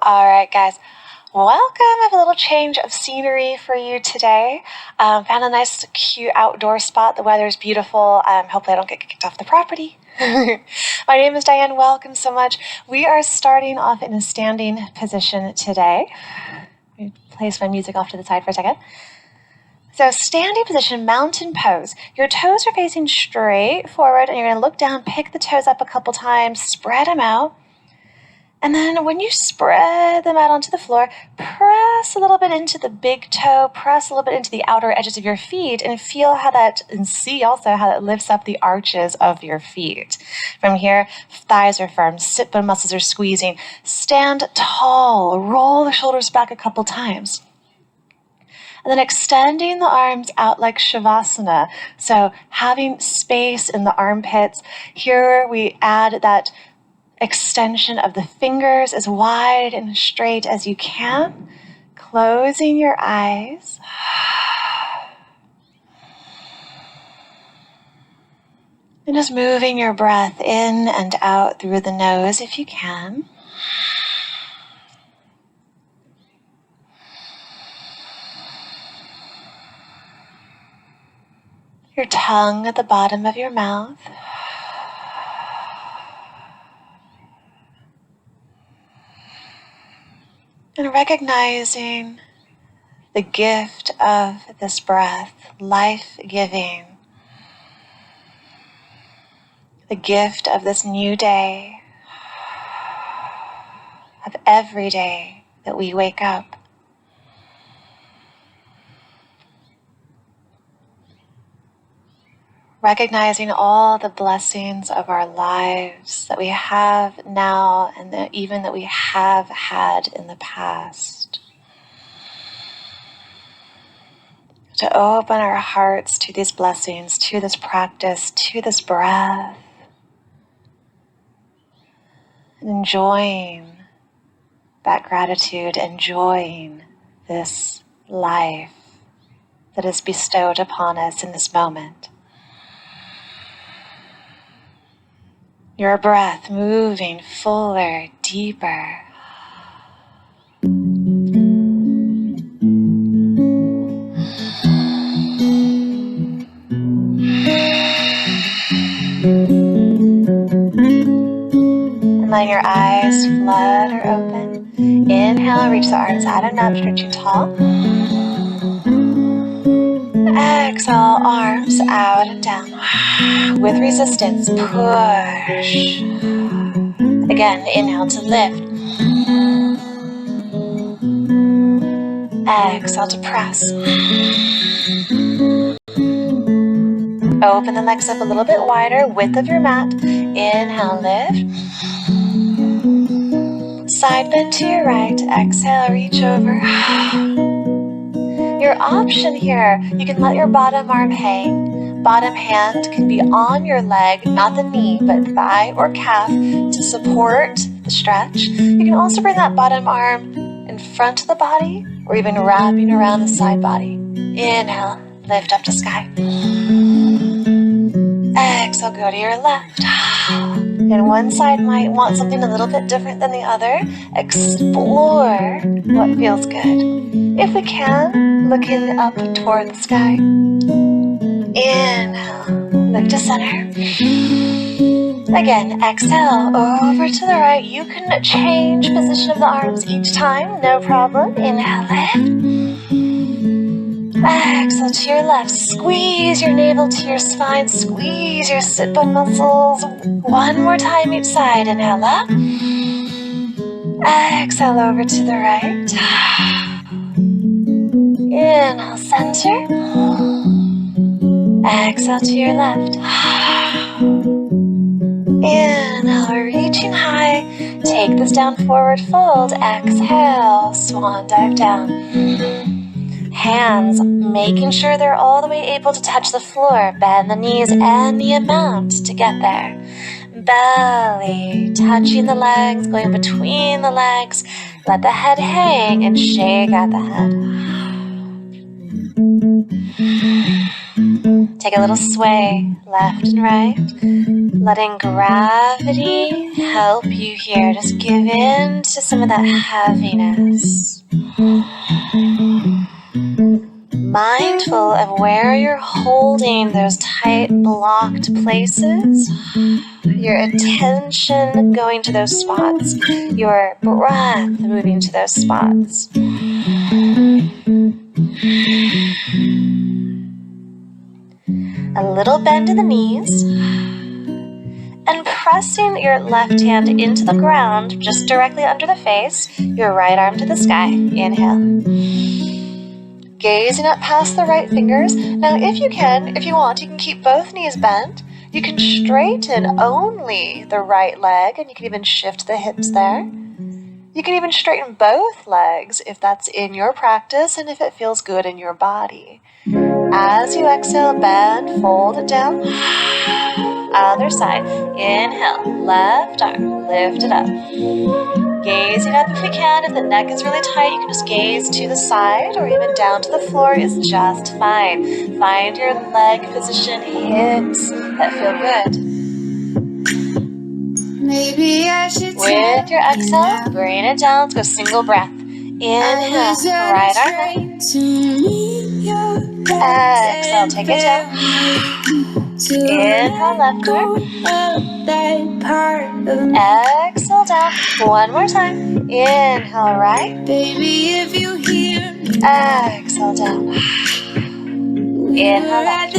All right, guys, welcome. I have a little change of scenery for you today. Found a nice, cute outdoor spot. The weather's beautiful. Hopefully I don't get kicked off the property. My name is Diane. Welcome so much. We are starting off in a standing position today. Let me place my music off to the side for a second. So standing position, mountain pose. Your toes are facing straight forward, and you're going to look down, pick the toes up a couple times, spread them out. And then when you spread them out onto the floor, press a little bit into the big toe, press a little bit into the outer edges of your feet, and feel how that, and see also how that lifts up the arches of your feet. From here, thighs are firm, sit bone muscles are squeezing. Stand tall, roll the shoulders back a couple times. And then extending the arms out like Shavasana. So having space in the armpits. Here we add that extension of the fingers as wide and straight as you can. Closing your eyes. And just moving your breath in and out through the nose if you can. Your tongue at the bottom of your mouth. And recognizing the gift of this breath, life-giving. The gift of this new day, of every day that we wake up. Recognizing all the blessings of our lives that we have now and even that we have had in the past. To open our hearts to these blessings, to this practice, to this breath. And enjoying that gratitude, enjoying this life that is bestowed upon us in this moment. Your breath moving fuller, deeper. And letting your eyes flutter open. Inhale, reach the arms out and up, stretching tall. Exhale, arms out and down. With resistance, push. Again, inhale to lift. Exhale to press. Open the legs up a little bit wider, width of your mat. Inhale, lift. Side bend to your right. Exhale, reach over. Your option here, you can let your bottom arm hang. Bottom hand can be on your leg, not the knee, but thigh or calf to support the stretch. You can also bring that bottom arm in front of the body or even wrapping around the side body. Inhale, lift up to sky. Exhale, go to your left. And one side might want something a little bit different than the other. Explore what feels good. If we can, looking up toward the sky. Inhale, look to center. Again, exhale, over to the right. You can change position of the arms each time, no problem. Inhale, lift. Exhale to your left. Squeeze your navel to your spine. Squeeze your sit bone muscles. One more time each side. Inhale up. Exhale over to the right. Inhale, center. Exhale to your left. Inhale, we're reaching high. Take this down, forward fold. Exhale, swan dive down. Hands, making sure they're all the way able to touch the floor. Bend the knees any amount to get there. Belly, touching the legs, going between the legs. Let the head hang and shake out the head. Take a little sway left and right, letting gravity help you here. Just give in to some of that heaviness. Mindful of where you're holding those tight, blocked places. Your attention going to those spots. Your breath moving to those spots. A little bend in the knees. And pressing your left hand into the ground, just directly under the face, your right arm to the sky. Inhale. Gazing up past the right fingers. Now, if you want, you can keep both knees bent. You can straighten only the right leg, and you can even shift the hips there. You can even straighten both legs if that's in your practice and if it feels good in your body. As you exhale, bend, fold it down. Other side. Inhale, left arm, lift it up. Gazing up if we can. If the neck is really tight, you can just gaze to the side or even down to the floor is just fine. Find your leg position, hips that feel good. Maybe I should with your exhale, bring it down. Let's go single breath. Inhale, right arm up. Exhale, take it down. Inhale, left arm. Exhale down. One more time. Inhale, right. Baby, if you hear me, exhale down. Inhale, left.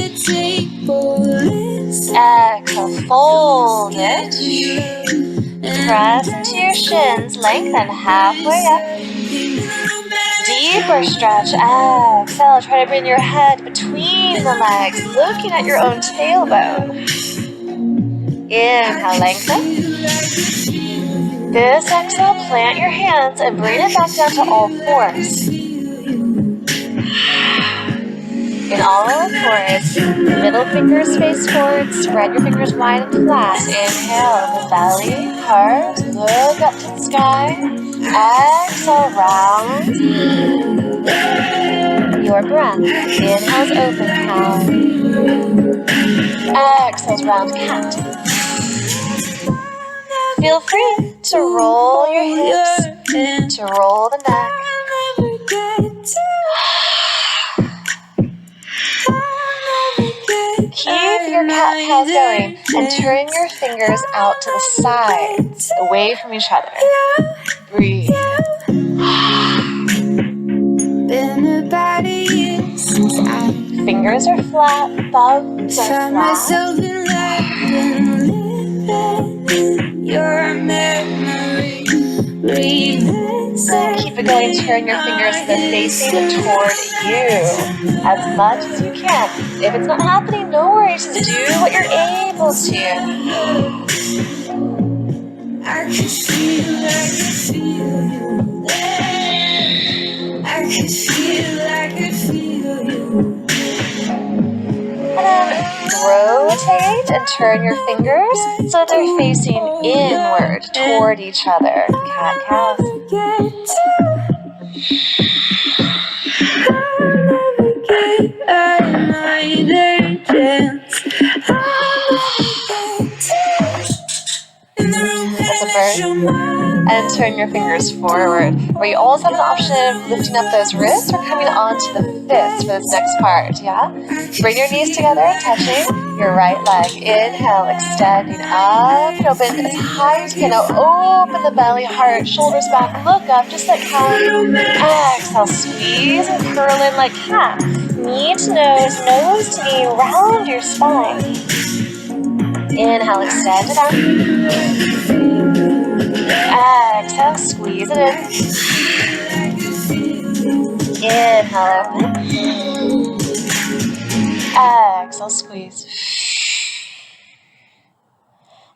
Exhale, fold it. Press into your shins, lengthen halfway up. Deeper stretch. Exhale, try to bring your head between the legs, looking at your own tailbone. Inhale, lengthen. This exhale, plant your hands and bring it back down to all fours. In all fours, middle fingers face forward, spread your fingers wide and flat. Inhale, the belly, heart, look up to the sky. Exhale, round your breath. Inhale's open cow. Exhale's round cat. Feel free to roll your hips, to roll the neck. Keep your cat-cows going and turn your fingers out to the sides, away from each other. Breathe. been about a year since I Fingers are flat, thumbs are found flat. myself in London, living in your memory. Keep it going, turn your fingers so they're facing toward you as much as you can. If it's not happening, no worries, just do what you're able to. I could feel you there. I could feel you. And then rotate and turn your fingers so that they're facing inward toward each other. Cat-cows. That's a bird. And turn your fingers forward. Where you always have an option of lifting up those wrists or coming onto the fists for this next part, yeah? Bring your knees together, touching your right leg. Inhale, extending up and open as high as you can. Now open the belly, heart, shoulders back, look up, just like Callie. Exhale, squeeze and curl in like cat. Knee to nose, nose to knee, round your spine. Inhale, extend it out. Exhale, squeeze it in. Inhale, open. Exhale, squeeze.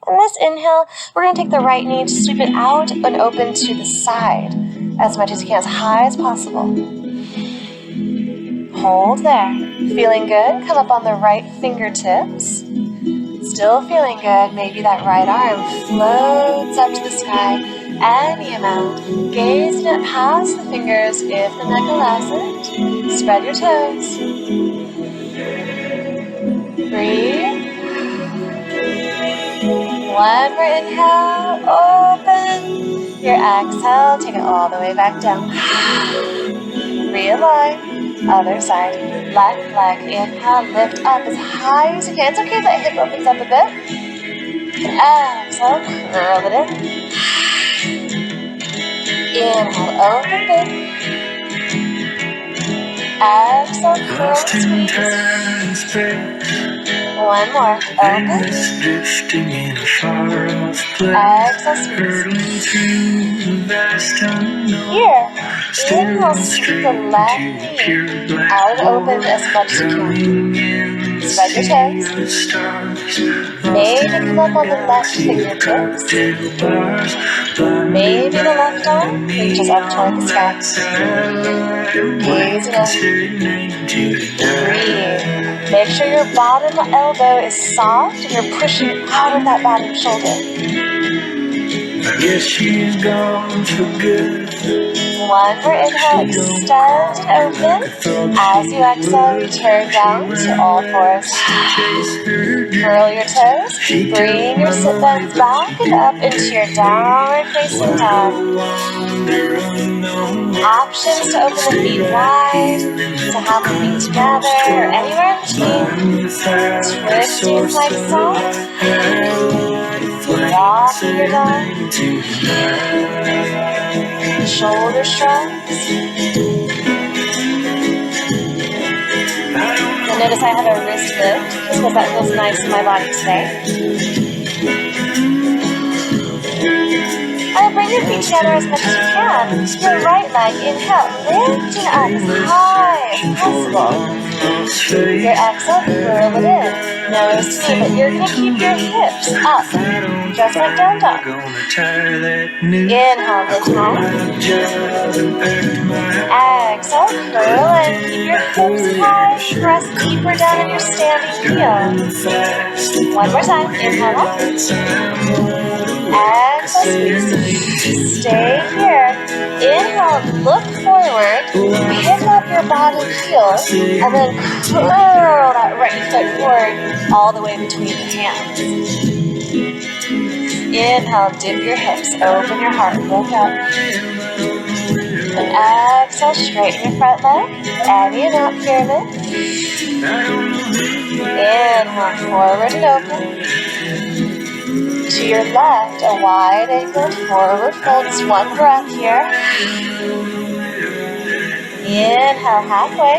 And this inhale, we're going to take the right knee to sweep it out and open to the side as much as you can, as high as possible. Hold there. Feeling good? Come up on the right fingertips. Still feeling good, maybe that right arm floats up to the sky, any amount. Gazing it past the fingers if the neck allows it. Spread your toes. Breathe. One more inhale, open. Your exhale, take it all the way back down. Realign, other side. Left leg, inhale, lift up as high as you can. It's okay if that hip opens up a bit. Exhale, curl it in. Inhale, open big. Exhale, curl and squeeze. One more, open. Exhale, squeeze. Here, inhale, sweep the left knee out and open as much as you can. Spread your toes. Maybe come up on the left fingertips. Maybe the left arm reaches up toward the sky. Gaze it up. Breathe. Make sure your bottom elbow is soft and you're pushing out of that bottom shoulder. I guess she's gone for good. One more inhale, extend and open. As you exhale, return down to all fours. Curl your toes. Bring your sit bones back and up into your downward facing dog. Options to open the feet wide, to have the feet together, or anywhere in between. Twisting side to side. Walking your dog. Shoulder shrugs. You'll notice I have a wrist lift because that feels nice in my body today. And bring your feet together as much as you can. Your right leg, inhale, lifting up as high as possible. Your exhale, curl it in. Nose to knee, but you're going to keep your hips up, just like down dog. Inhale, lift high. Exhale, curl in. Keep your hips high. Press deeper down in your standing heel. One more time. Inhale up. Exhale, squeeze. Stay here. Inhale, look forward. Pick up your bottom heel, and then curl that right foot forward all the way between the hands. Inhale, dip your hips, open your heart, look up. And exhale, straighten your front leg, any amount pyramid. Inhale, forward and open. To your left, a wide angled forward fold. Just one breath here. Inhale, halfway.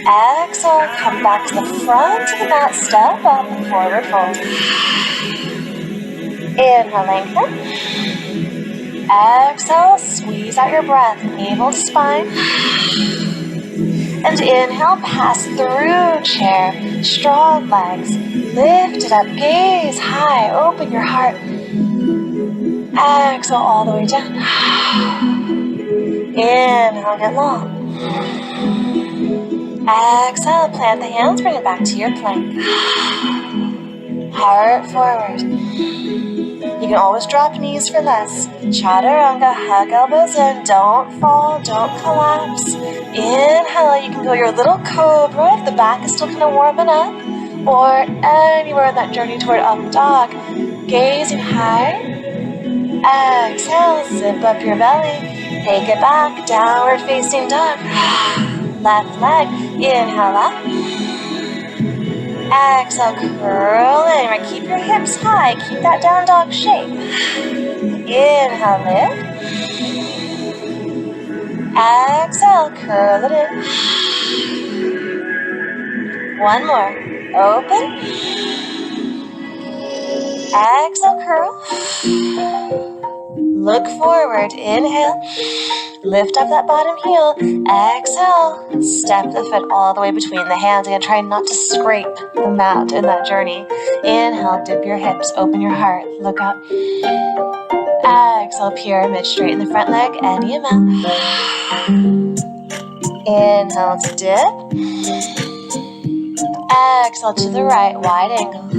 Exhale, come back to the front of the mat, step up and forward fold. Inhale, lengthen. Exhale, squeeze out your breath, navel to spine. And inhale, pass through chair, strong legs. Lift it up, gaze high, open your heart. Exhale all the way down. Inhale, get long. Exhale, plant the hands, bring it back to your plank. Heart forward. You can always drop knees for less. Chaturanga, hug elbows in, don't fall, don't collapse. Inhale, you can go your little cobra if the back is still kind of warming up. Or anywhere in that journey toward up dog. Gazing high. Exhale, zip up your belly. Take it back, downward facing dog. Left leg, inhale up. Exhale, curl in. Right, keep your hips high. Keep that down dog shape. Inhale, lift. Exhale, curl it in. One more. Open. Exhale, curl. Look forward. Inhale. Lift up that bottom heel. Exhale. Step the foot all the way between the hands. Again, try not to scrape the mat in that journey. Inhale, dip your hips, open your heart, look up. Exhale, pyramid, straighten the front leg, any amount. Inhale to dip. Exhale to the right, wide angle.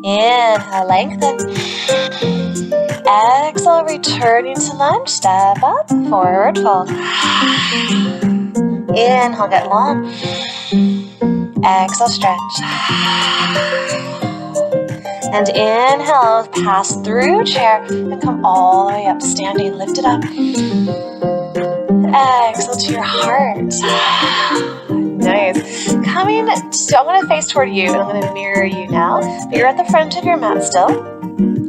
Inhale, lengthen. Exhale, returning to lunge, step up, forward fold. Inhale, get long. Exhale, stretch. And inhale, pass through chair and come all the way up, standing, lift it up. Exhale to your heart. Nice. I'm going to face toward you, and I'm going to mirror you now. But you're at the front of your mat still.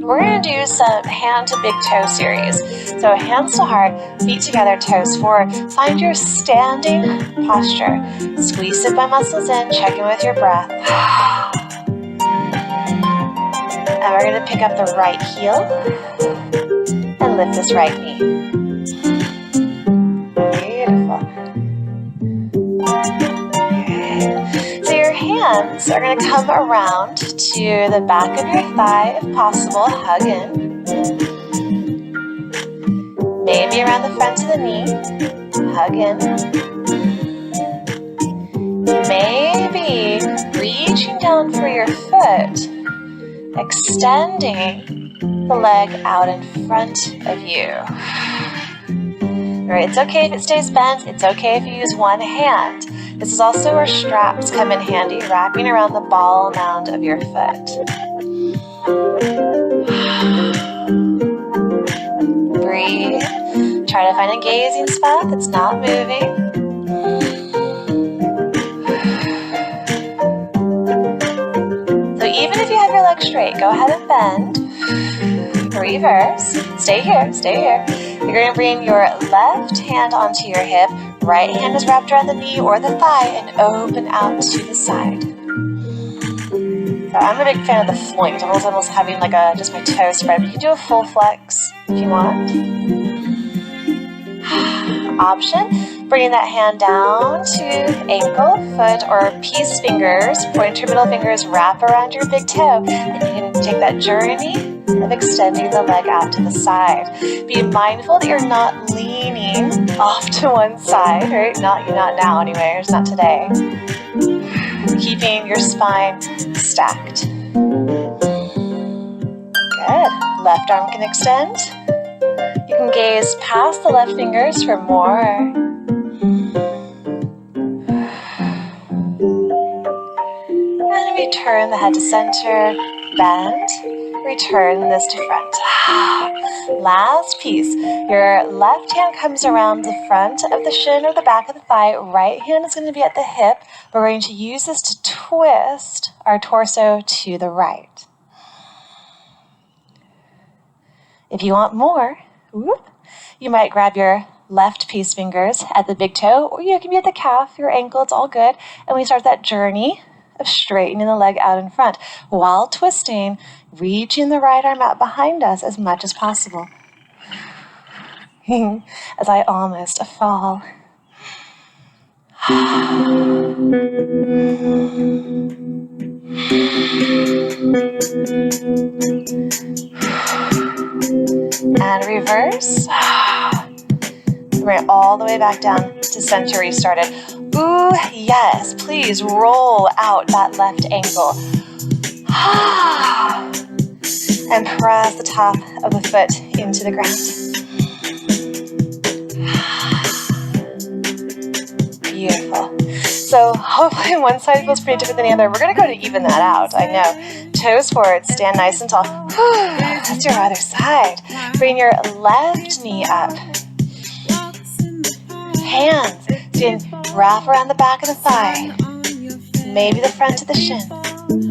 We're going to do some hand to big toe series. So hands to heart, feet together, toes forward. Find your standing posture. Squeeze sit bones muscles in, check in with your breath. And we're going to pick up the right heel and lift this right knee. Beautiful. So your hands are going to come around to the back of your thigh, if possible, hug in. Maybe around the front of the knee, hug in. Maybe reaching down for your foot, extending the leg out in front of you. All right, it's okay if it stays bent. It's okay if you use one hand. This is also where straps come in handy, wrapping around the ball mound of your foot. Breathe. Try to find a gazing spot that's not moving. So even if you have your legs straight, go ahead and bend. Reverse. Stay here, stay here. You're going to bring your left hand onto your hip. Right hand is wrapped around the knee or the thigh and open out to the side. So I'm a big fan of the floint. I'm almost having like just my toes spread. But you can do a full flex if you want. Option, bringing that hand down to ankle, foot, or peace fingers. Point your middle fingers, wrap around your big toe. And you're going to take that journey of extending the leg out to the side. Be mindful that you're not leaning off to one side, right? Not now anyway, it's not today. Keeping your spine stacked. Good. Left arm can extend. You can gaze past the left fingers for more. And return the head to center, bend. Return this to front. Last piece. Your left hand comes around the front of the shin or the back of the thigh. Right hand is going to be at the hip. We're going to use this to twist our torso to the right. If you want more, you might grab your left peace fingers at the big toe, or you can be at the calf, your ankle, it's all good. And we start that journey of straightening the leg out in front while twisting, reaching the right arm out behind us as much as possible. As I almost fall. And reverse. Bring it all the way back down to center where you started. Ooh, yes, please roll out that left ankle. And press the top of the foot into the ground. Beautiful. So hopefully one side feels pretty different than the other. We're going to go to even that out, I know. Toes forward, stand nice and tall. That's your other side. Bring your left knee up. Hands, wrap around the back of the thigh. Maybe the front of the shin.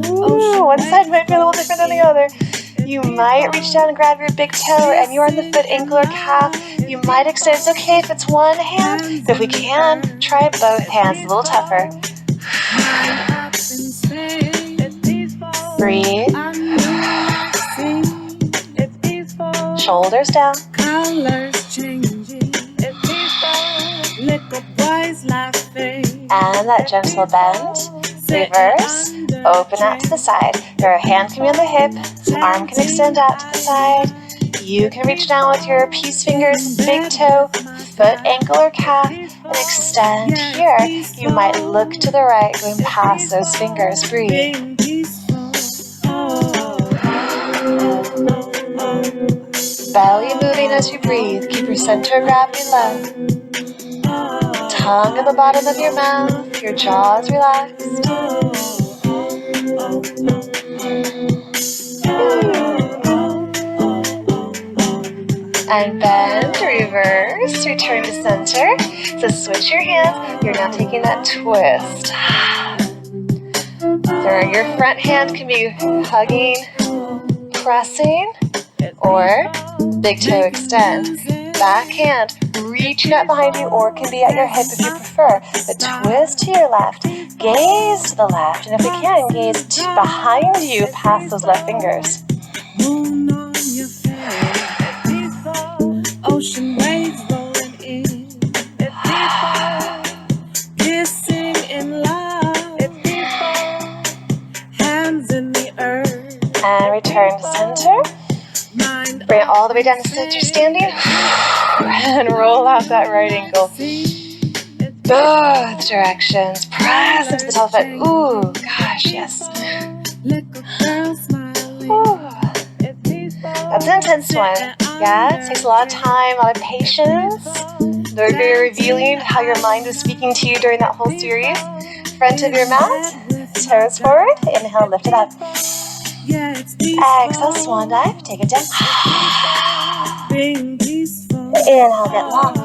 Ooh, one side might be a little different than the other. You might reach down and grab your big toe and you're on the foot, ankle, or calf. You might extend. It's okay if it's one hand, but if we can, try both hands. A little tougher. Breathe. Shoulders down. And that gentle bend. Reverse. Open out to the side. Your hand can be on the hip. Arm can extend out to the side. You can reach down with your peace fingers, big toe, foot, ankle, or calf, and extend here. You might look to the right, going past those fingers. Breathe. Belly moving as you breathe. Keep your center of gravity low. tongue at the bottom of your mouth, your jaw is relaxed. And bend, reverse, return to center. So switch your hands. You're now taking that twist. So your front hand can be hugging, pressing, or big toe extend. Back hand reaching out behind you, or can be at your hip if you prefer. But twist to your left, gaze to the left, and if we can, gaze behind you past those left fingers. Ocean waves rolling in. It's deeper. Kissing in love. It's deeper. Hands in the earth. And return to center. Bring it all the way down to center standing. And roll out that right ankle. Both directions. Press into the top foot. Ooh, gosh, yes. Ooh. That's an intense one. Yeah, it takes a lot of time, a lot of patience. They're very revealing how your mind was speaking to you during that whole series. Front of your mat, toes forward. Inhale, lift it up. Exhale, swan dive. Take it down. Inhale, get long.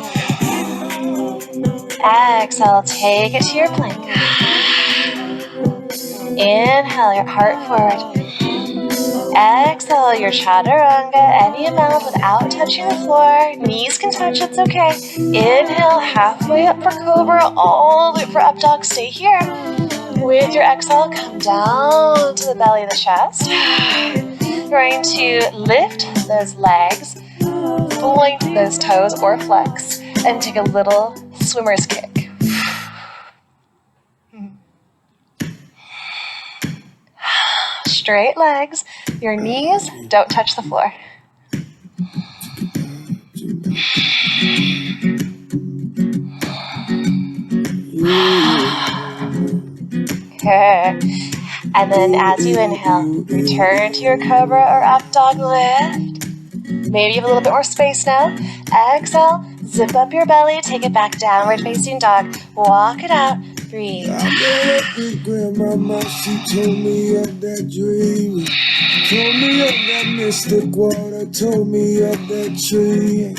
Exhale, take it to your plank. Inhale, your heart forward. Exhale, your chaturanga, any amount without touching the floor. Knees can touch, it's okay. Inhale, halfway up for cobra, all the way for up dog. Stay here. With your exhale, come down to the belly of the chest. You're going to lift those legs, point those toes or flex, and take a little swimmer's kick. Straight legs, your knees don't touch the floor. Okay. And then as you inhale, return to your cobra or up dog lift. Maybe you have a little bit more space now. Exhale, zip up your belly, take it back, downward facing dog. Walk it out. Breathe. Grandmama, she told me of that dream. Told me of that mystic water. Told me of that tree.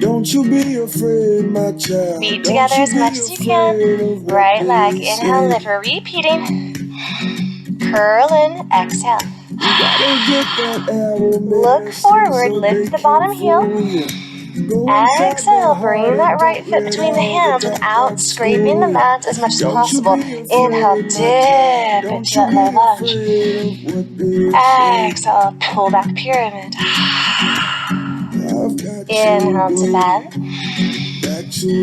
Don't you be afraid, my child. Feet together as much as you can. Right leg, inhale, lift. We're repeating. Curl in, exhale. Look forward, lift the bottom heel. Exhale, bring that right foot between the hands without scraping the mat as much as possible. Inhale, dip into that low lunge. Exhale, pull back pyramid. Inhale to bend.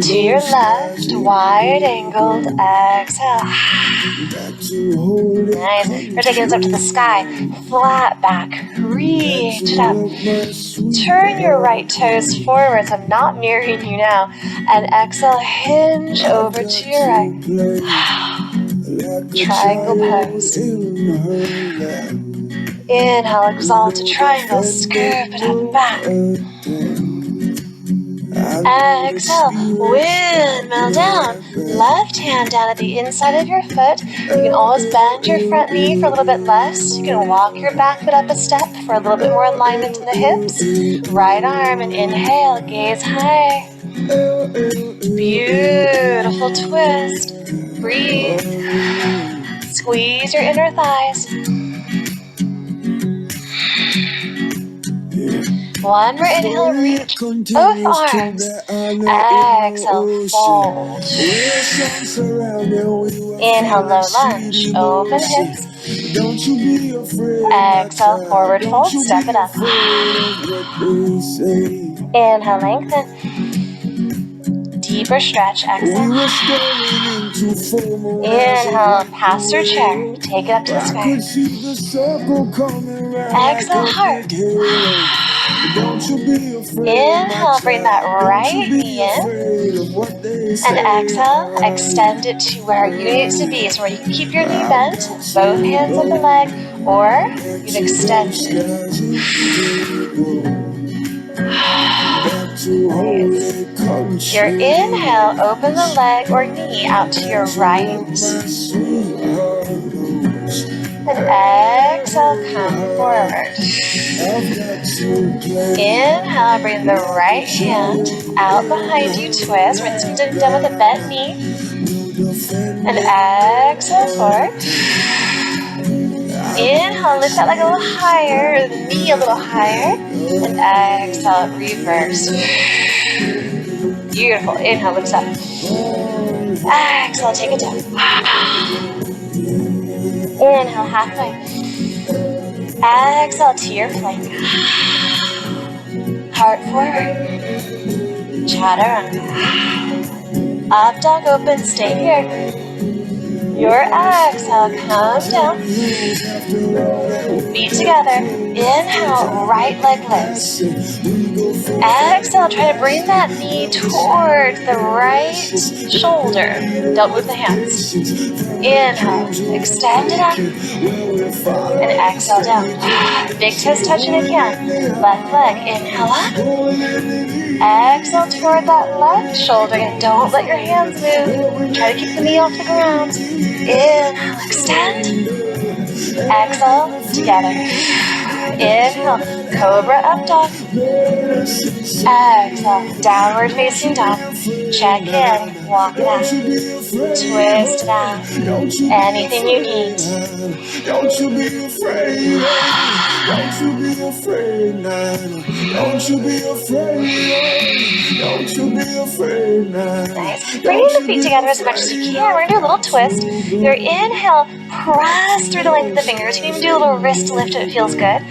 To your left, wide angled. Exhale. Nice. We're taking this up to the sky. Flat back. Reach it up. Turn your right toes forward. So I'm not mirroring you now. And exhale, hinge over to your right. Triangle pose. Inhale, exalt to triangle. Scoop it up and back. Exhale, windmill down. Left hand down at the inside of your foot. You can always bend your front knee for a little bit less. You can walk your back foot up a step for a little bit more alignment in the hips. Right arm and inhale, gaze high. Beautiful twist. Breathe. Squeeze your inner thighs. One more inhale, reach both arms. Exhale, fold. Inhale, low lunge, open hips. Exhale, forward fold, step it up. Inhale, lengthen. Deeper stretch, exhale. Inhale, pass through chair. Take it up to the sky. Exhale, heart. Inhale, bring that right knee in. And exhale, extend it to where you need it to be. So where you can keep your knee bent, both hands on the leg, or you can extend it. Your inhale, open the leg or knee out to your right. And exhale, come forward. Inhale, bring the right hand out behind you, twist. Rinse and done with a bent knee. And exhale, forward. Inhale, lift that leg a little higher, the knee a little higher. And exhale, reverse. Beautiful. Inhale, lift up. Exhale, take it down. Inhale, halfway. Exhale to your plank. Heart forward. Chaturanga. Up dog open, stay here. Your exhale, come down. Feet together. Inhale, right leg lifts. Exhale, try to bring that knee towards the right shoulder. Don't move the hands. Inhale, extend it up. And exhale down. Big toes touching again. Left leg, inhale up. Exhale toward that left shoulder. And don't let your hands move. Try to keep the knee off the ground. Inhale, extend. Exhale, together. Inhale, cobra up dog. Exhale, downward facing dog. Check in, walk it out. Twist it out. Anything you need. Don't you be afraid. Don't you be afraid now. Don't you be afraid. Don't you be afraid now. Nice. Bringing the feet together as much as you can. We're going to do a little twist. Your inhale, press through the length of the fingers. You can even do a little wrist lift if it feels good.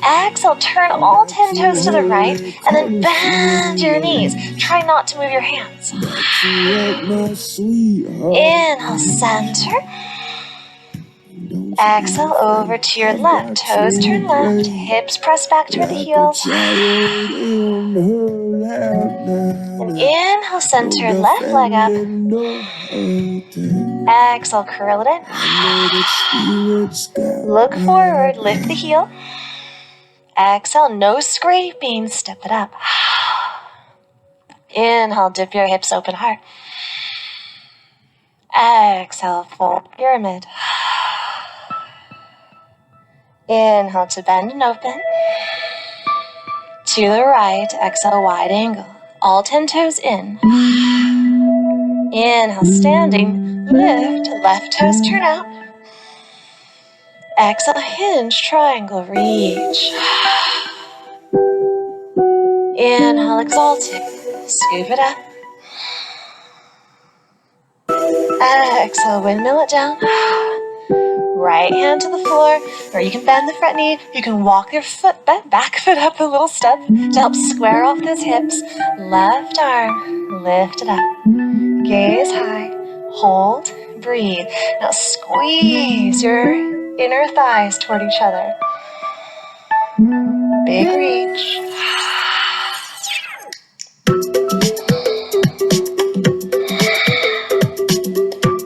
Exhale, turn all 10 toes to the right, and then bend your knees. Try not to move your hands. Inhale, center. Exhale, over to your left. Toes turn left. Hips press back toward the heels. And inhale, center, left leg up. Exhale, curl it in. Look forward, lift the heel. Exhale, no scraping, step it up. Inhale, dip your hips, open heart. Exhale, full pyramid. Inhale to bend and open. To the right, exhale, wide angle. All 10 toes in. Inhale, standing, lift, left toes turn out. Exhale, hinge, triangle, reach. Inhale, exalted, scoop it up. Exhale, windmill it down. Right hand to the floor, or you can bend the front knee. You can walk your back foot up a little step to help square off those hips. Left arm, lift it up. Gaze high, hold, breathe. Now squeeze your inner thighs toward each other. Big reach.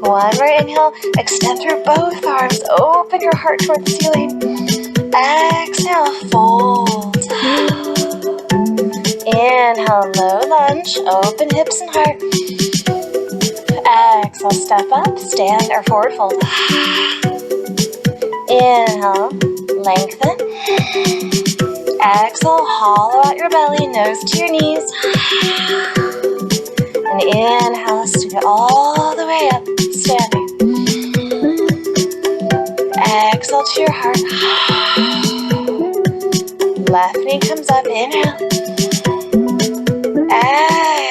One more inhale, extend through both arms, open your heart toward the ceiling. Exhale, fold. Inhale, low lunge, open hips and heart. Exhale, step up, stand or forward fold. Inhale, lengthen. Exhale, hollow out your belly, nose to your knees. And inhale, scoot it all the way up, standing. Exhale to your heart. Left knee comes up, inhale.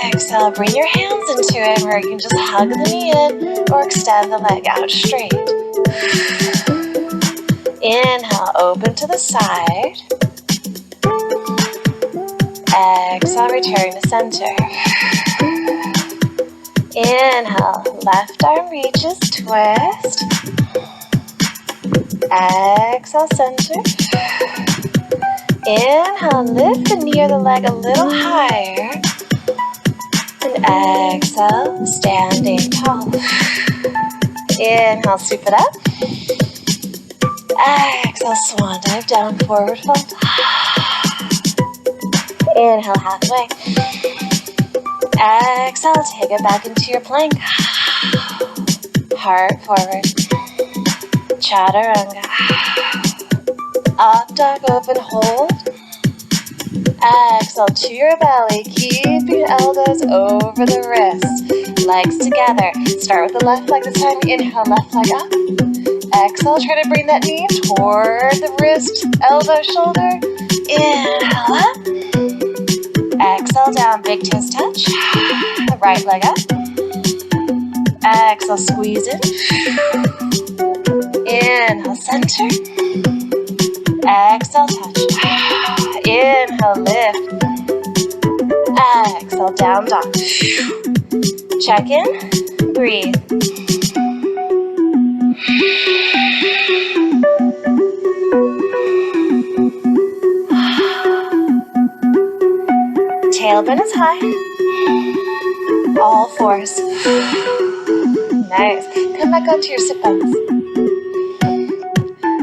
Exhale, bring your hands into it where you can just hug the knee in or extend the leg out straight. Inhale, open to the side. Exhale, return to center. Inhale, left arm reaches, twist. Exhale, center. Inhale, lift the knee or the leg a little higher. And exhale, standing tall. Inhale, sweep it up. Exhale, swan dive down, forward fold. Inhale, halfway. Exhale, take it back into your plank. Heart forward. Chaturanga. Up dog, open, hold. Exhale to your belly, keep your elbows over the wrists, legs together. Start with the left leg this time. Inhale, left leg up. Exhale, try to bring that knee toward the wrist, elbow, shoulder. Inhale up. Exhale down, big toes touch. Right leg up. Exhale, squeeze in. Inhale, center. Exhale, touch. Inhale, lift. Exhale, down dog. Check in, breathe. Tailbone is high. All fours. Nice. Come back up to your sit bones.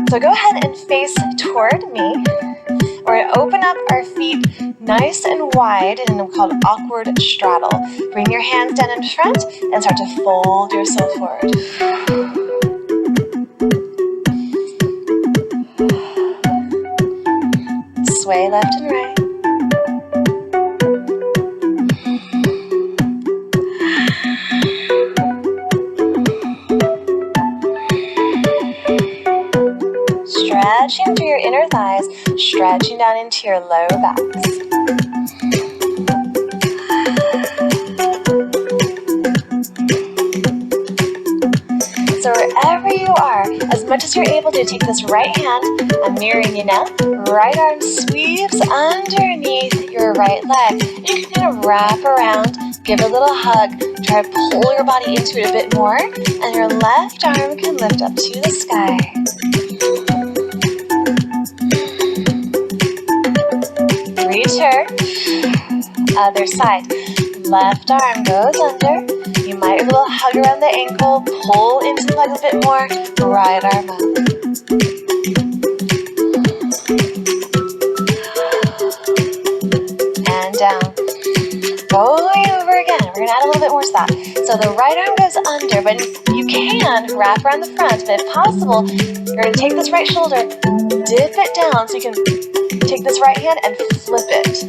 So go ahead and face toward me. We're going to open up our feet nice and wide in a called awkward straddle. Bring your hands down in front and start to fold yourself forward. Sway left and right. Stretching through your inner thighs, stretching down into your low backs. So wherever you are, as much as you're able to, take this right hand, I'm mirroring you now, right arm sweeps underneath your right leg. You can kind of wrap around, give a little hug, try to pull your body into it a bit more, and your left arm can lift up to the sky. Return. Other side. Left arm goes under. You might a little hug around the ankle, pull into the leg a bit more. Right arm up. And down. Going over again. We're going to add a little bit more stop. So the right arm goes under, but you can wrap around the front. But if possible, you're going to take this right shoulder, dip it down so you can take this right hand and flip it.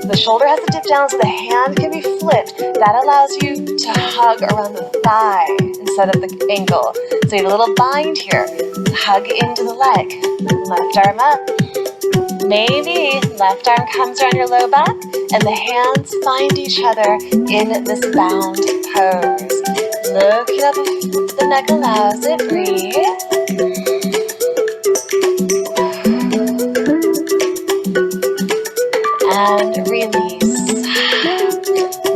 The shoulder has to dip down so the hand can be flipped. That allows you to hug around the thigh instead of the ankle. So you have a little bind here. Hug into the leg. Left arm up. Maybe left arm comes around your low back and the hands find each other in this bound pose. Looking up if the neck allows it. Breathe. And release.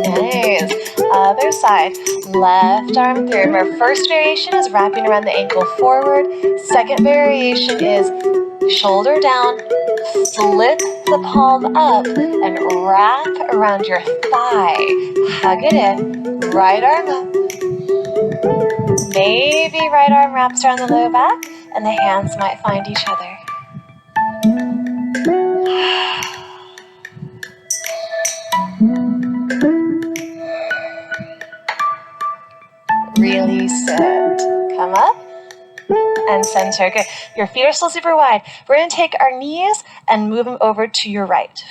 Nice. Other side. Left arm through. Remember, first variation is wrapping around the ankle forward. Second variation is shoulder down, flip the palm up, and wrap around your thigh. Hug it in. Right arm up. Maybe right arm wraps around the low back, and the hands might find each other. Release it. Come up and center. Good. Your feet are still super wide. We're going to take our knees and move them over to your right.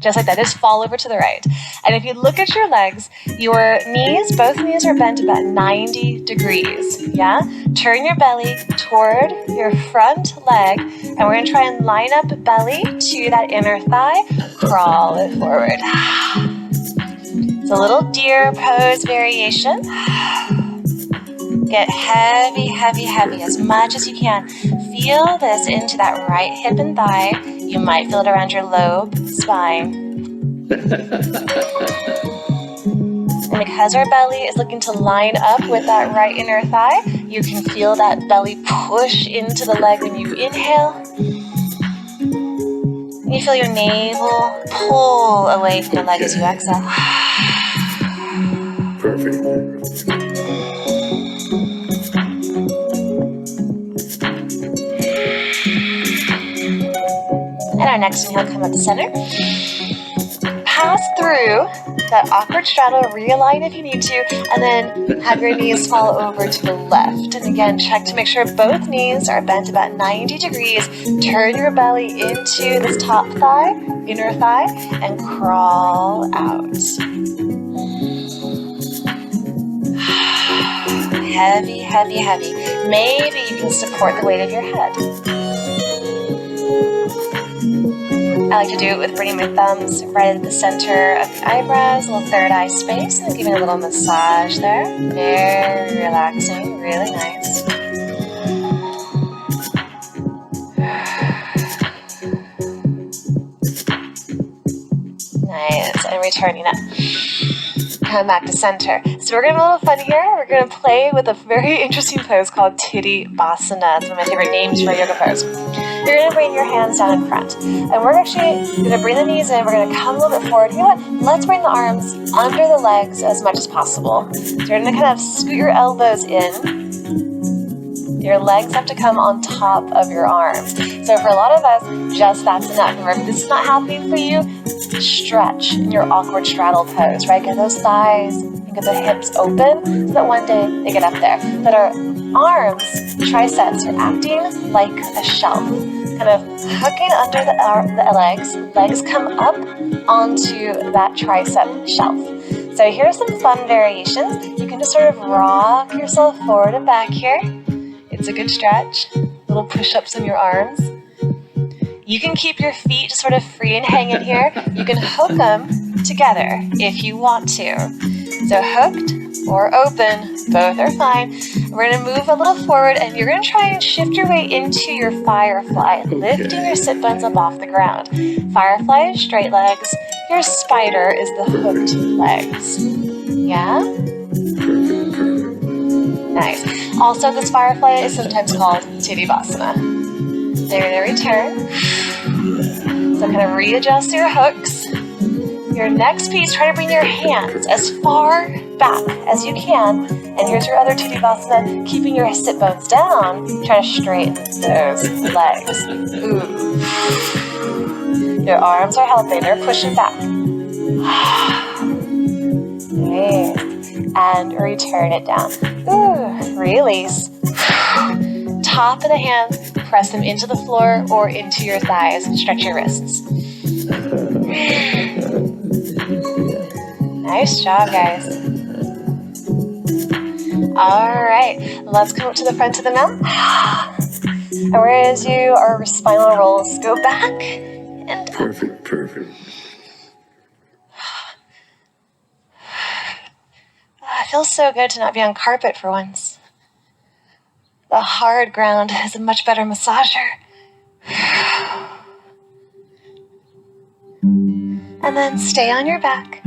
Just like that. Just fall over to the right. And if you look at your legs, your knees, both knees are bent about 90 degrees. Yeah? Turn your belly toward your front leg. And we're going to try and line up belly to that inner thigh. Crawl it forward. It's a little deer pose variation. Get heavy, heavy, heavy as much as you can. Feel this into that right hip and thigh. You might feel it around your lobe spine. And because our belly is looking to line up with that right inner thigh, you can feel that belly push into the leg when you inhale. And you feel your navel pull away from the leg as you exhale. Perfect. And our next inhale, come up to center. pass through that awkward straddle, realign if you need to, and then have your knees fall over to the left. And again, check to make sure both knees are bent about 90 degrees. Turn your belly into this top thigh, inner thigh, and crawl out. Heavy, heavy, heavy. Maybe you can support the weight of your head. I like to do it with bringing my thumbs right at the center of the eyebrows, a little third eye space, and giving a little massage there. Very relaxing, really nice. Nice, and returning up. Come back to center. So we're going to have a little fun here. We're going to play with a very interesting pose called Tadasana. It's one of my favorite names for a yoga pose. You're going to bring your hands down in front. And we're actually going to bring the knees in. We're going to come a little bit forward. You know what? Let's bring the arms under the legs as much as possible. So you're going to kind of scoot your elbows in. Your legs have to come on top of your arms. So for a lot of us, just that's enough. Remember, if this is not happening for you, stretch in your awkward straddle pose, right? Get those thighs and get the hips open so that one day they get up there. But our arms, triceps, are acting like a shelf, kind of hooking under the legs. Legs come up onto that tricep shelf. So here's some fun variations. You can just sort of rock yourself forward and back here. It's a good stretch. Little push-ups in your arms. You can keep your feet sort of free and hanging here. You can hook them together if you want to. So hooked or open, both are fine. We're going to move a little forward and you're going to try and shift your way into your firefly, lifting your sit bones up off the ground. Firefly is straight legs. Your spider is the hooked legs. Yeah? Nice. Also, this firefly is sometimes called Tadasana. They're going to return. So kind of readjust your hooks. Your next piece, try to bring your hands as far back as you can. And here's your other Tadasana, keeping your sit bones down. Try to straighten those legs. Ooh. Your arms are helping, they're pushing back. Okay. And return it down. Ooh, release. Top of the hands, press them into the floor or into your thighs and stretch your wrists. Nice job, guys. All right, let's come up to the front of the mat. And whereas you our spinal rolls, go back and up. Perfect. It feels so good to not be on carpet for once. The hard ground is a much better massager. And then stay on your back.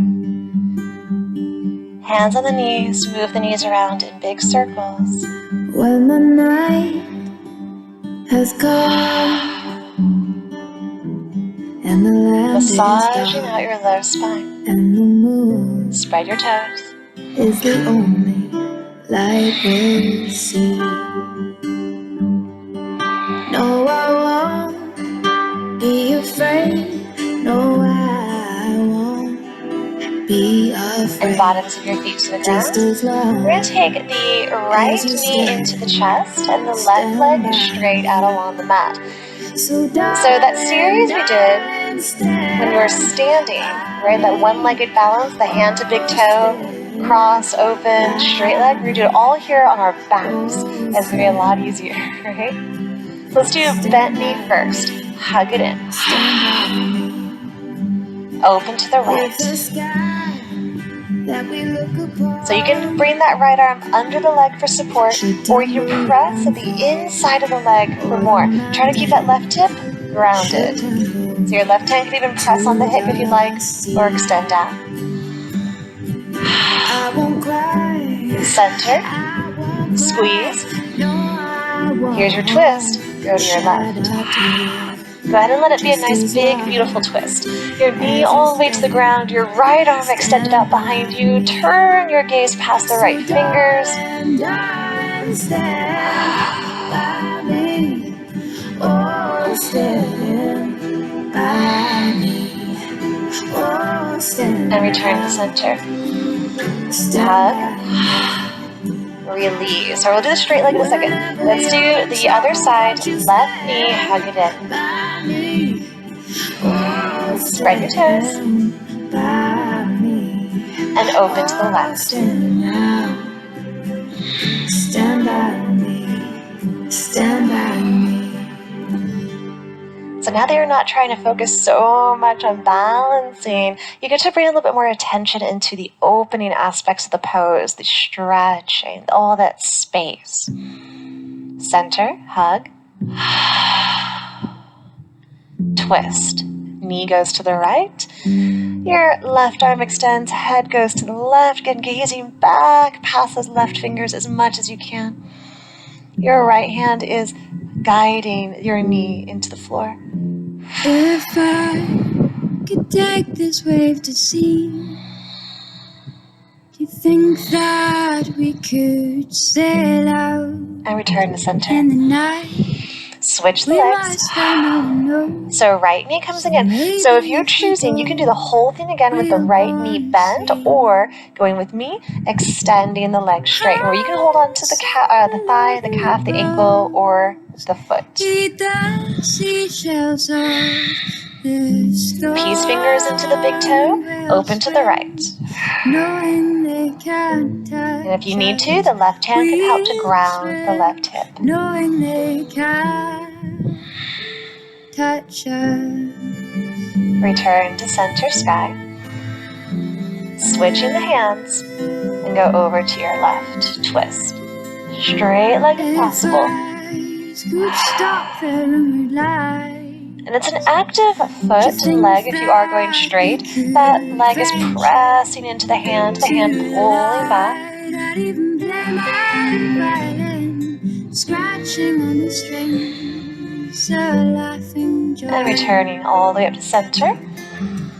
Hands on the knees, move the knees around in big circles. When the night has come and the land Massaging is out your low spine. and the moon Spread your toes. is the only light we'll see. No, I won't be afraid. No, I won't be afraid. And bottoms of your feet to the Just ground. as long We're going to take the right knee into the chest and the left leg straight out along the mat. So that series we did when we were standing, right, that one-legged balance, the hand to big toe, cross, open, straight leg, we're going to do it all here on our backs. It's going to be a lot easier, right? So let's do a bent knee first. Hug it in. Open to the right. So you can bring that right arm under the leg for support, or you can press at the inside of the leg for more. Try to keep that left hip grounded. So your left hand can even press on the hip if you like, or extend down. Center. Squeeze. Here's your twist. Go to your left. Go ahead and let it be a nice, big, beautiful twist. Your knee all the way to the ground, your right arm extended out behind you. Turn your gaze past the right fingers. And return to center. Hug. Release. Or we'll do the straight leg in a second. Let's do the other side. Left knee, hug it in. Spread your toes. And open to the left. Stand by me. Stand by me. So now that you're not trying to focus so much on balancing, you get to bring a little bit more attention into the opening aspects of the pose, the stretching, all that space. Center, hug. Twist. Knee goes to the right. Your left arm extends, head goes to the left, again gazing back past those left fingers as much as you can. Your right hand is guiding your knee into the floor. If I could take this wave to sea, do you think that we could sail out And return to center. in the night? Switch the We legs. must have no one. So right knee comes again. So if you're choosing, you can do the whole thing again with the right knee bent, or going with me, extending the leg straight, where you can hold on to the thigh, the calf, the ankle, or the foot. Eat the seashells off this Peace fingers into the big toe, open to the right. knowing they can't touch And if you need to, the left hand can help to ground the left hip. knowing they can't touch us. Return to center sky. Switching the hands and go over to your left. Twist. Straight leg if possible. Could stop there and rely. And it's an active foot and leg if you are going straight. That leg is pressing into the hand pulling back. I'd even play my violin, scratching on the strings, a laughing joy. And returning all the way up to center.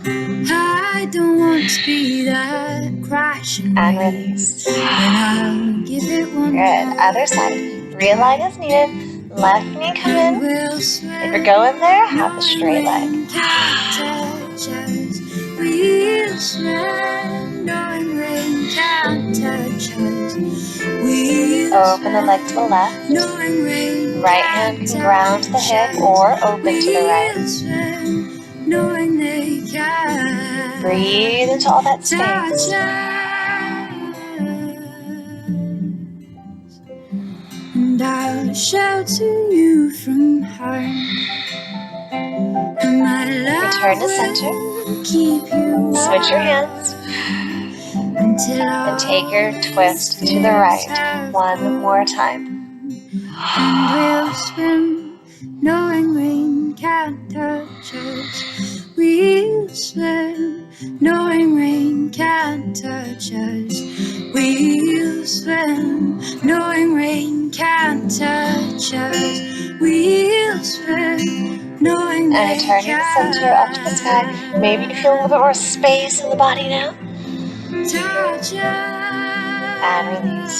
I don't want to be that crashing And wave, release. and I'll give it one Good. Other side. Realign as needed. Left knee come in. We'll If you're going there, have the straight leg. We'll swim, knowing rain can't touch us. We'll Open the leg to the left. knowing rain Right hand can ground the hip or open to the right. knowing they can't Breathe into all that touch space. us. And I'll shelter you from harm. And my love Return to center. will keep you warm Switch your hands until and take your twist to the right one more time. And we'll swim, knowing rain can't touch us. We'll swim, knowing rain can't touch us. We'll swim, knowing rain can't touch us. We'll swim, knowing And returning to center up to the sky. Maybe you feel a little bit more space in the body now. touch us. And release.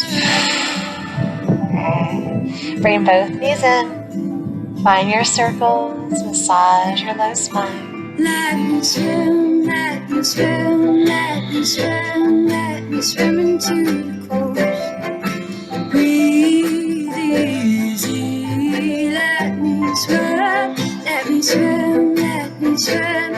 Alright. Bring both knees in. Find your circles. Massage your low spine. Let me swim, let me swim, let me swim, let me swim into the coast. Breathe easy, let me swim, let me swim, let me swim,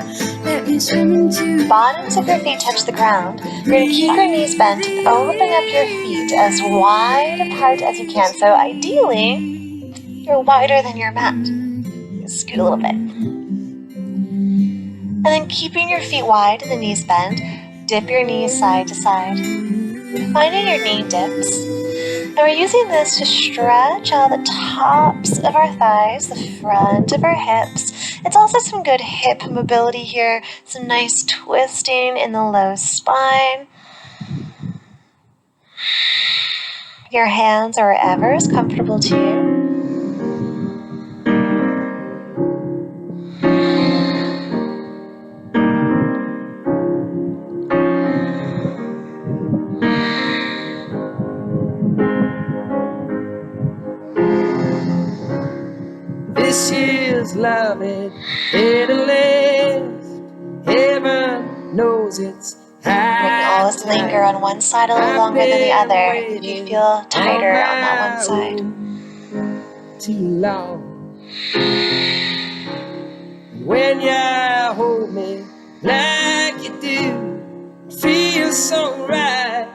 let me swim into Bottoms of your feet touch the ground. You're going to keep your knees bent. Open up your feet as wide apart as you can. So ideally, you're wider than your mat. Scoot a little bit. And then keeping your feet wide and the knees bent, dip your knees side to side. Finding your knee dips. And we're using this to stretch out the tops of our thighs, the front of our hips. It's also some good hip mobility here, some nice twisting in the low spine. Your hands are wherever is comfortable to you. This is love, it it'll last. Heaven knows it's You can always linger on one side a little longer than the other if you feel tighter on that one side. Too long. When you hold me like you do, feels so right.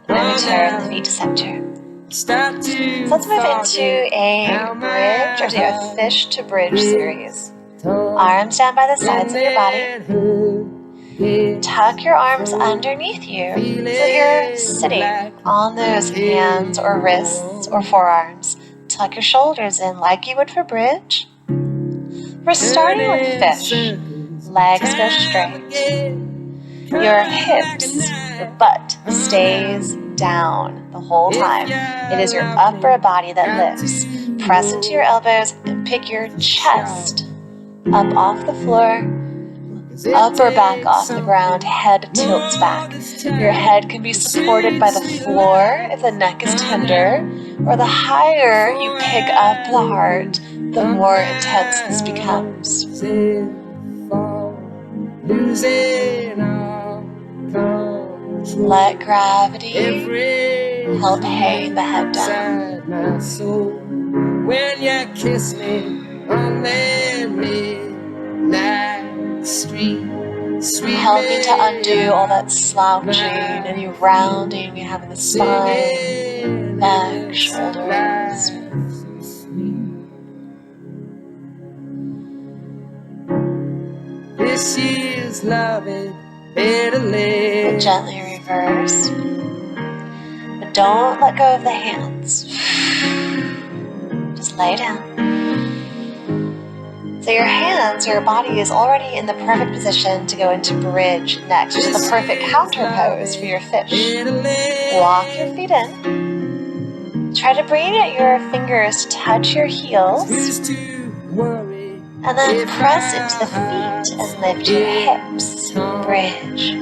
Then return the feet to center. So let's move into a bridge, or a fish to bridge series. Arms down by the sides of your body. Tuck your arms underneath you so that you're sitting on those hands or wrists or forearms. Tuck your shoulders in like you would for bridge. We're starting with fish. Legs go straight. Your hips, the butt stays down the whole time. It is your upper body that lifts. Press into your elbows and pick your chest up off the floor, upper back off the ground, head tilts back. Your head can be supported by the floor if the neck is tender, or the higher you pick up the heart, the more intense this becomes. Let gravity help hang the head down. When you kiss me on the midnight street, helping to undo all that slouching and you rounding we have in the spine, neck, shoulders. This is loving Italy. And gently reverse. But don't let go of the hands. Just lay down. So your hands, your body is already in the perfect position to go into bridge next, which is the perfect counter pose for your fish. Walk your feet in. Try to bring your fingers to touch your heels. And then press into the feet and lift your hips. Bridge.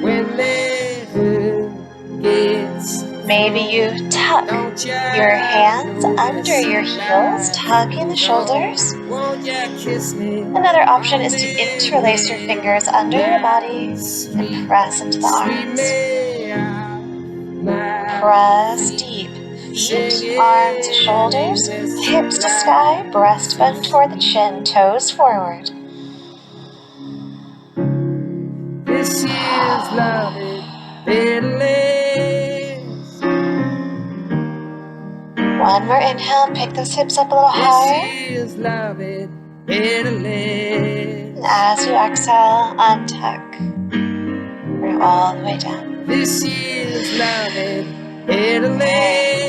Maybe you tuck your hands under your heels, tucking the shoulders. Another option is to interlace your fingers under your body and press into the arms. Press deep. Feet, arms, shoulders, hips to sky, breast bend toward the chin, toes forward. This is loving Italy. One more inhale, pick those hips up a little higher. This is loving Italy. And as you exhale, untuck. Bring all the way down. This is loving Italy.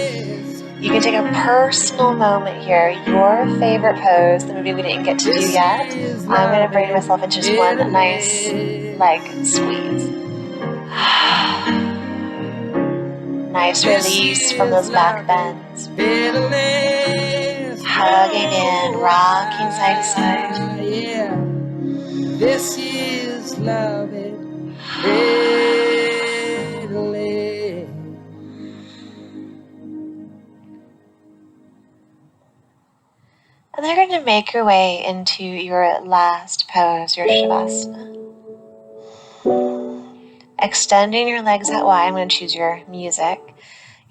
You can take a personal moment here, your favorite pose that maybe we didn't get to do yet. I'm going to bring myself into just one nice leg squeeze. Nice release from those back bends. Hugging in, rocking side to side. This is loving Italy. And then you're going to make your way into your last pose, your Shavasana. Extending your legs out wide, I'm going to choose your music.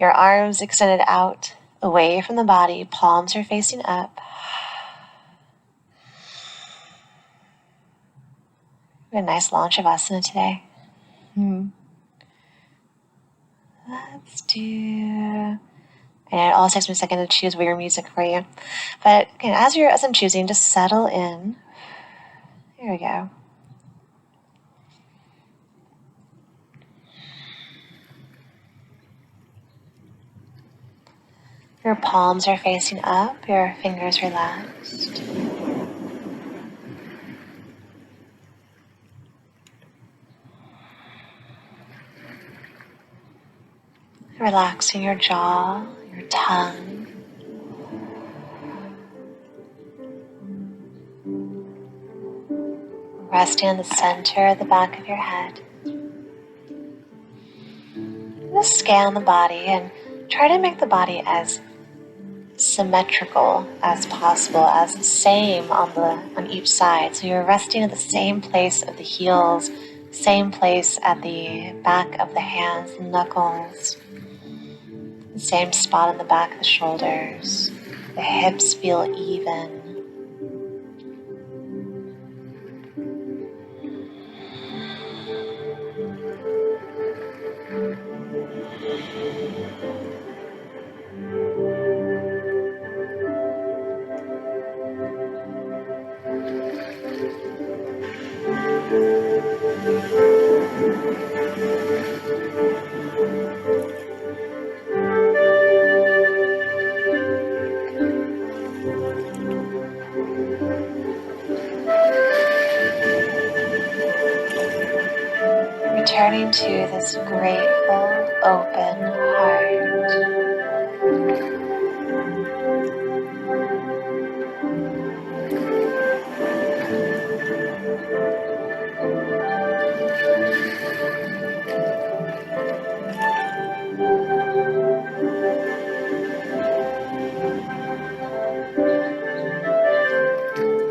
Your arms extended out, away from the body, palms are facing up. We have a nice long Shavasana today. Let's do... And it always takes me a second to choose your music for you. But again, as I'm choosing, just settle in. Here we go. Your palms are facing up, your fingers relaxed. Relaxing your jaw, your tongue. Resting on the center of the back of your head. Just scan the body and try to make the body as symmetrical as possible, as the same on each side. So you're resting at the same place of the heels, Same place at the back of the hands, knuckles. Same spot on the back of the shoulders. The hips feel even. Returning to this grateful, open heart.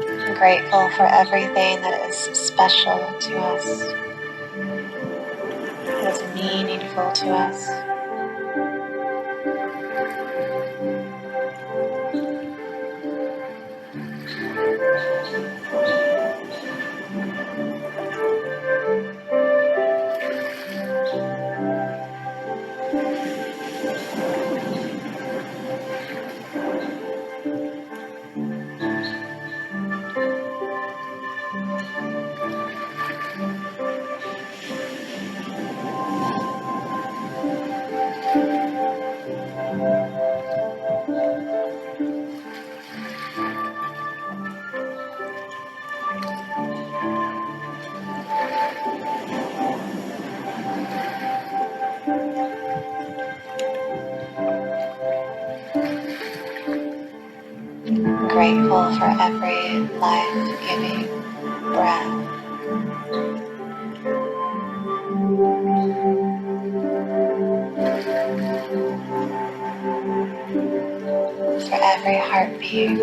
I'm grateful for everything that is special to us, that is meaningful to us. I'm grateful for every life-giving breath. For every heartbeat.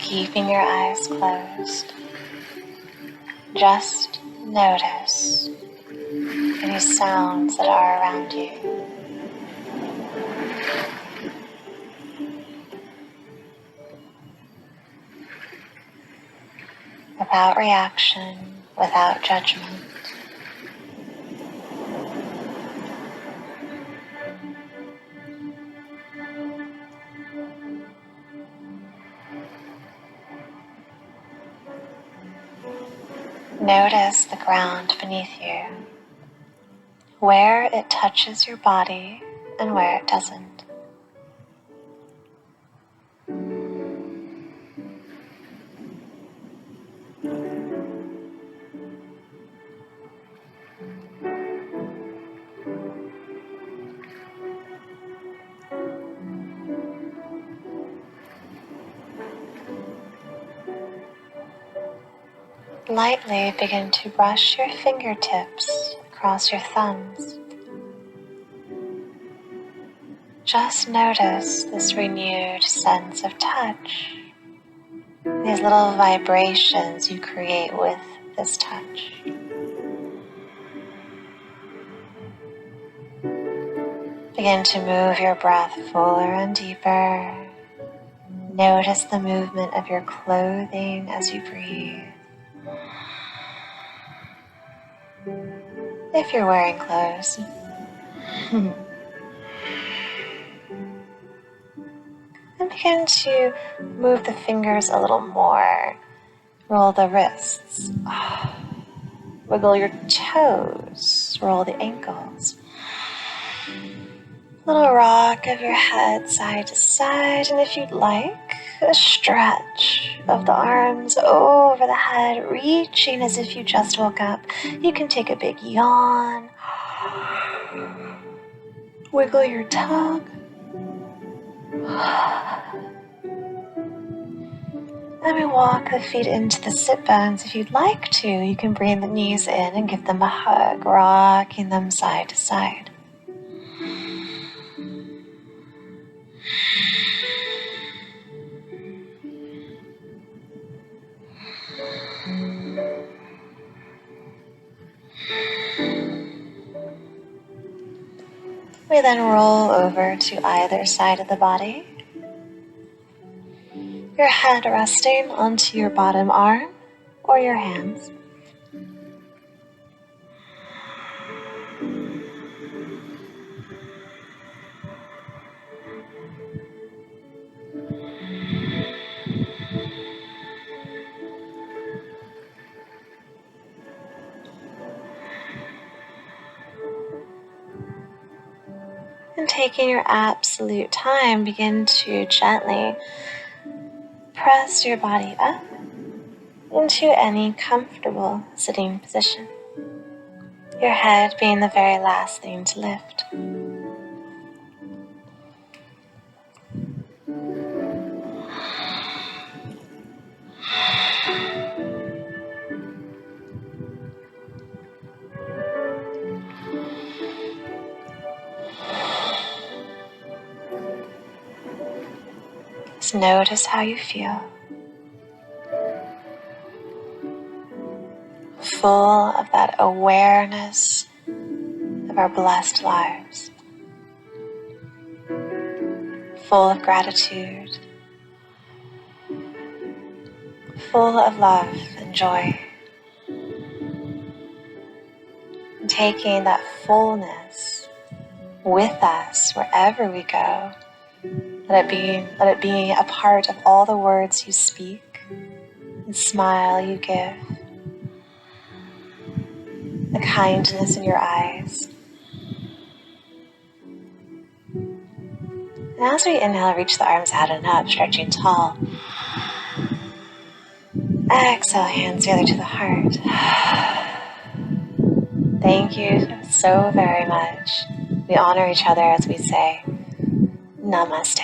keeping your eyes closed, just notice any sounds that are around you. Without reaction, without judgment. Notice the ground beneath you, where it touches your body and where it doesn't. Lightly begin to brush your fingertips across your thumbs. Just notice this renewed sense of touch, these little vibrations you create with this touch. Begin to move your breath fuller and deeper. Notice the movement of your clothing as you breathe. If you're wearing clothes. And begin to move the fingers a little more. Roll the wrists. Wiggle your toes. Roll the ankles. Little rock of your head side to side. And if you'd like, a stretch of the arms over the head, reaching as if you just woke up. You can take a big yawn. Wiggle your tongue. And we walk the feet into the sit bones. If you'd like to, you can bring the knees in and give them a hug, rocking them side to side. We then roll over to either side of the body. Your head resting onto your bottom arm or your hands. And taking your absolute time, begin to gently press your body up into any comfortable sitting position. Your head being the very last thing to lift. Just notice how you feel. Full of that awareness of our blessed lives. Full of gratitude. Full of love and joy. And taking that fullness with us wherever we go. Let it be a part of all the words you speak and smile you give. The kindness in your eyes. And as we inhale, reach the arms out and up, stretching tall. Exhale, hands together to the heart. Thank you so very much. We honor each other as we say, Namaste.